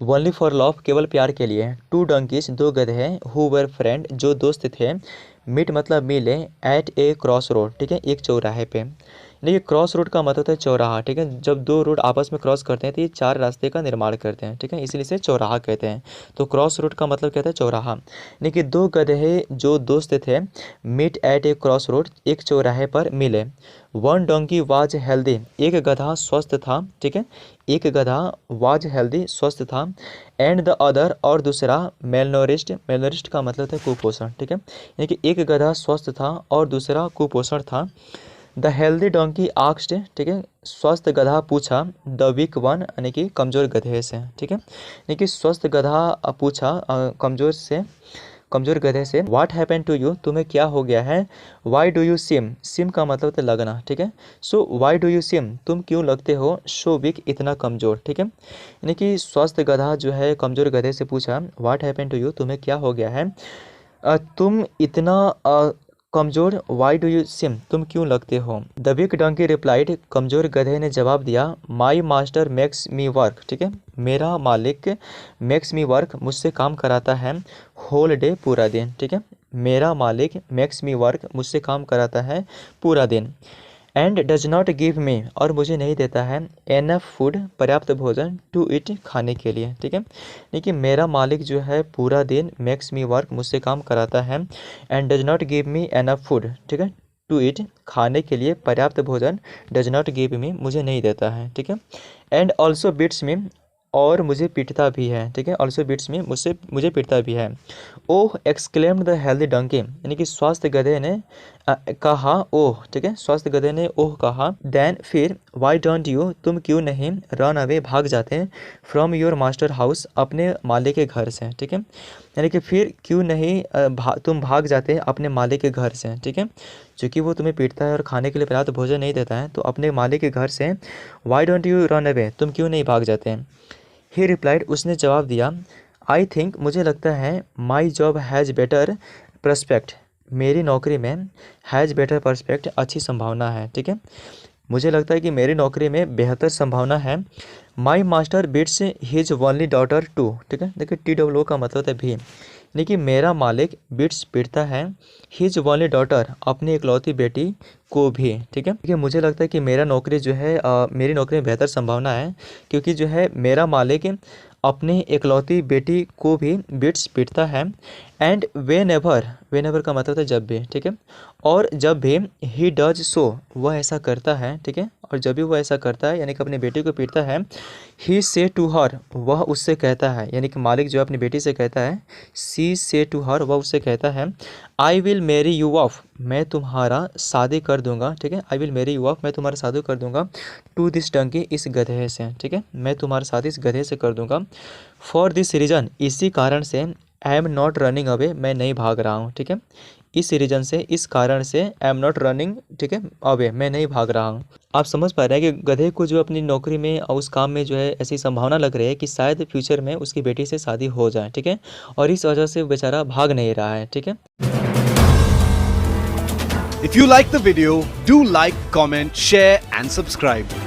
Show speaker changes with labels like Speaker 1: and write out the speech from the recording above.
Speaker 1: Only for love, केवल प्यार के लिए। टू डंकीज, दो गधे, हु वर फ्रेंड, जो दोस्त थे। मीट मतलब मिले, एट ए क्रॉस रोड, ठीक है, एक चौराहे पे। देखिए क्रॉस रोड का मतलब होता है चौराहा, ठीक है, जब दो रोड आपस में क्रॉस करते हैं तो ये चार रास्ते का निर्माण करते हैं, ठीक है, इसलिए इसे चौराहा कहते हैं। तो क्रॉस रोड का मतलब कहता है चौराहा। देखिए दो गधे जो दोस्त थे, meet at a cross road, एक चौराहे पर मिले। वन डोंकी वाज हेल्दी, एक गधा स्वस्थ था, ठीक है, एक गधा वाज हेल्दी स्वस्थ था। एंड द अदर, और दूसरा मेलनोरिस्ड, मेलनोरिस्ड का मतलब है कुपोषण, ठीक है, यानी कि एक गधा स्वस्थ था और दूसरा कुपोषण था। द हेल्दी डोंकी आक्स्ड, ठीक है, स्वस्थ गधा पूछा, द वीक वन यानी कि कमजोर गधे से, ठीक है, यानी कि स्वस्थ गधा पूछा कमजोर गधे से, व्हाट हैपन टू यू, तुम्हें क्या हो गया है। Why do you SIM, SIM का मतलब होता है लगना, ठीक है, सो वाई डू यू सिम, तुम क्यों लगते हो, शो वीक, इतना कमजोर, ठीक है, यानी कि स्वस्थ गधा जो है कमजोर गधे से पूछा, व्हाट हैपन टू यू, तुम्हें क्या हो गया है, तुम इतना कमजोर, वाई डू यू सिम, तुम क्यों लगते हो। द वीक डंकी रिप्लाइड, कमजोर गधे ने जवाब दिया, my master makes me work, ठीक है, मेरा मालिक मेक्स मी वर्क, मुझसे काम कराता है, होल डे, पूरा दिन, ठीक है, मेरा मालिक मेक्स मी वर्क, मुझसे काम कराता है पूरा दिन। And does not give me, और मुझे नहीं देता है, एनफ फूड, पर्याप्त भोजन, टू इट, खाने के लिए, ठीक है, देखिए मेरा मालिक जो है पूरा दिन मेक्स मी वर्क, मुझसे काम कराता है, and does not give me enough food, ठीक है, टू इट, खाने के लिए पर्याप्त भोजन, डज नॉट गिव मी, मुझे नहीं देता है, ठीक है, एंड ऑल्सो बीट्स मी, और मुझे पीटता भी है, ठीक है, ऑल्सो बीट्स मी, मुझे पीटता भी है। ओह एक्सक्लेम्ड द हेल्दी डंकी, यानी कि स्वास्थ्य गधे ने कहा, ओह, ठीक है, स्वास्थ्य गधे ने ओह कहा। देन, फिर, वाई डोंट यू, तुम क्यों नहीं, रन अवे, भाग जाते हैं, फ्रॉम योर मास्टर हाउस, अपने मालिक के घर से, ठीक है, यानी कि फिर क्यों नहीं तुम भाग जाते हैं अपने मालिक के घर से, ठीक है, चूँकि वो तुम्हें पीटता है और खाने के लिए पर्याप्त भोजन नहीं देता है, तो अपने मालिक के घर से why don't you run away, तुम क्यों नहीं भाग जाते हैं। ही रिप्लाइड, उसने जवाब दिया, आई थिंक, मुझे लगता है, my job has better prospect, मेरी नौकरी में, हैज़ बेटर प्रस्पेक्ट, अच्छी संभावना है, ठीक है, मुझे लगता है कि मेरी नौकरी में बेहतर संभावना है। My master beats his only daughter too, ठीक है, देखिए TWO का मतलब होता है भी, यानी कि मेरा मालिक बीट्स पीटता है, हिज ओनली डॉटर, अपनी इकलौती बेटी को भी, ठीक है, देखिए मुझे लगता है कि मेरा नौकरी जो है मेरी नौकरी में बेहतर संभावना है, क्योंकि जो है मेरा मालिक अपनी इकलौती बेटी को भी बीट्स पीटता है। एंड वेन एवर का मतलब है जब भी, ठीक है, और जब भी ही डज सो, वह ऐसा करता है, ठीक है, और जब भी वह ऐसा करता है यानी कि अपनी बेटी को पीटता है, ही से टू हर, वह उससे कहता है, यानी कि मालिक जो अपनी बेटी से कहता है, सी से टू हर, वह उससे कहता है, I will marry you of, मैं तुम्हारा शादी कर दूंगा, ठीक है, I will marry you of, मैं तुम्हारा शादी कर दूंगा, टू दिस डंकी, इस गधे से, ठीक है, मैं तुम्हारा शादी इस गधे से कर दूंगा। फॉर दिस रीज़न, इसी कारण से, I am not running away, मैं नहीं भाग रहा हूँ, ठीक है, इस रीजन से, इस कारण से, आई एम नॉट रनिंग, ठीक है, अवे, मैं नहीं भाग रहा हूँ। आप समझ पा रहे हैं कि गधे को जो अपनी नौकरी में और उस काम में जो है ऐसी संभावना लग रही है कि शायद फ्यूचर में उसकी बेटी से शादी हो जाए, ठीक है, और इस वजह से बेचारा भाग नहीं रहा है, ठीक है।
Speaker 2: If you like the video, do like, comment, share and subscribe.